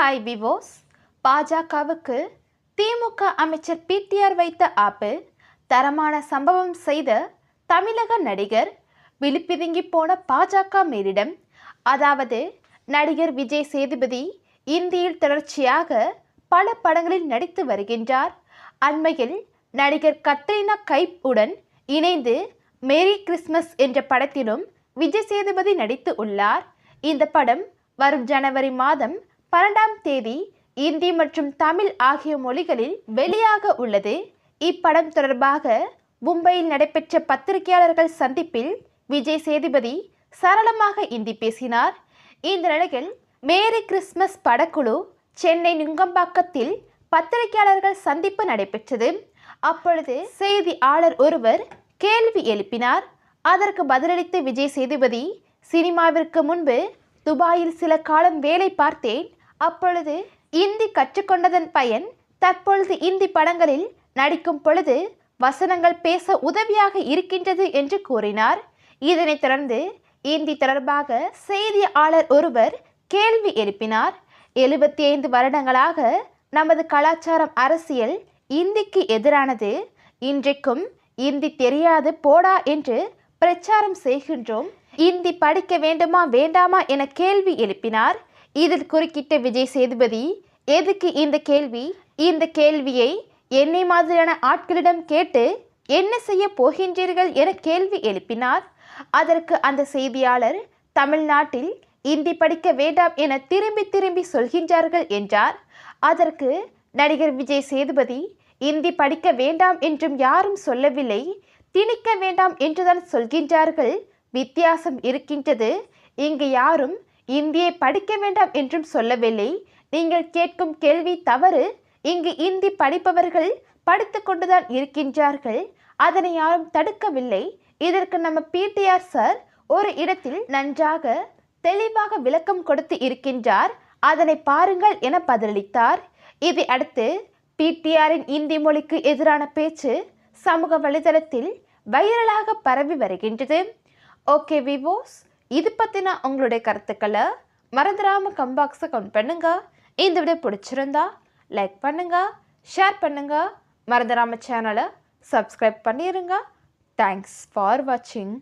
Hi விவோஸ். பாஜகவுக்கு திமுக அமைச்சர் PTR வைத்த ஆப்பு. தரமான சம்பவம் செய்த தமிழக நடிகர் விழிப்பிதுங்கி போன பாஜக மேலிடம். அதாவது நடிகர் விஜய் சேதுபதி இந்தியில் தொடர்ச்சியாக பல படங்களில் நடித்து வருகின்றார். அண்மையில் நடிகர் கத்ரீனா கைப் உடன் இணைந்து மேரி கிறிஸ்மஸ் என்ற படத்திலும் விஜய் சேதுபதி நடித்து உள்ளார். இந்த படம் வரும் ஜனவரி மாதம் 12ஆம் தேதி இந்தி மற்றும் தமிழ் ஆகிய மொழிகளில் வெளியாக உள்ளது. இப்படம் தொடர்பாக மும்பையில் நடைபெற்ற பத்திரிகையாளர்கள் சந்திப்பில் விஜய் சேதுபதி சரளமாக இந்தி பேசினார். இந்த நிலையில் மேரி கிறிஸ்மஸ் படக்குழு சென்னை நுங்கம்பாக்கத்தில் பத்திரிகையாளர்கள் சந்திப்பு நடைபெற்றது. அப்பொழுது செய்தியாளர் ஒருவர் கேள்வி எழுப்பினார். அதற்கு பதிலளித்த விஜய் சேதுபதி, சினிமாவிற்கு முன்பு துபாயில் சில காலம் வேலை பார்த்தேன். அப்பொழுது இந்தி கற்றுக்கொண்டதன் பயன் தற்பொழுது இந்தி படங்களில் நடிக்கும் பொழுது வசனங்கள் பேச உதவியாக இருக்கின்றது என்று கூறினார். இதனைத் தொடர்ந்து இந்தி தொடர்பாக செய்தியாளர் ஒருவர் கேள்வி எழுப்பினார். 75 வருடங்களாக நமது கலாச்சாரம் அரசியல் இந்திக்கு எதிரானது. இன்றைக்கும் இந்தி தெரியாது போடா என்று பிரச்சாரம் செய்கின்றோம். இந்தி படிக்க வேண்டுமா வேண்டாமா என கேள்வி எழுப்பினார். இதில் குறுக்கிட்ட விஜய் சேதுபதி, எதுக்கு இந்த கேள்வி? இந்த கேள்வியை என்னை மாதிரியான ஆட்களிடம் கேட்டு என்ன செய்ய போகின்றீர்கள் என கேள்வி எழுப்பினார். அதற்கு அந்த செய்தியாளர், தமிழ்நாட்டில் இந்தி படிக்க வேண்டாம் என திரும்பி திரும்பி சொல்கின்றார்கள் என்றார். அதற்கு நடிகர் விஜய் சேதுபதி, இந்தி படிக்க வேண்டாம் என்றும் யாரும் சொல்லவில்லை, திணிக்க வேண்டாம் என்றுதான் சொல்கின்றார்கள். வித்தியாசம் இருக்கின்றது. இங்கு யாரும் இந்தியை படிக்க வேண்டாம் என்றும் சொல்லவில்லை. நீங்கள் கேட்கும் கேள்வி தவறு. இங்கு இந்தி படிப்பவர்கள் படித்து கொண்டுதான் இருக்கின்றார்கள். அதனை யாரும் தடுக்கவில்லை. இதற்கு நம்ம பிடிஆர் சார் ஒரு இடத்தில் நன்றாக தெளிவாக விளக்கம் கொடுத்து இருக்கின்றார். அதனை பாருங்கள் என பதிலளித்தார். இதை அடுத்து பிடிஆரின் இந்தி மொழிக்கு எதிரான பேச்சு சமூக வலைதளத்தில் வைரலாக பரவி வருகின்றது. ஓகே விவோஸ், இது பற்றின உங்களுடைய கருத்துக்களை மறந்துடாமல் கம்பாக்ஸை கமெண்ட் பண்ணுங்க. இந்த வீடியோ பிடிச்சிருந்தா லைக் பண்ணுங்க, ஷேர் பண்ணுங்க, மறந்துடாமல் சேனலை சப்ஸ்கிரைப் பண்ணிடுங்க. தேங்க்ஸ் ஃபார் வாட்சிங்.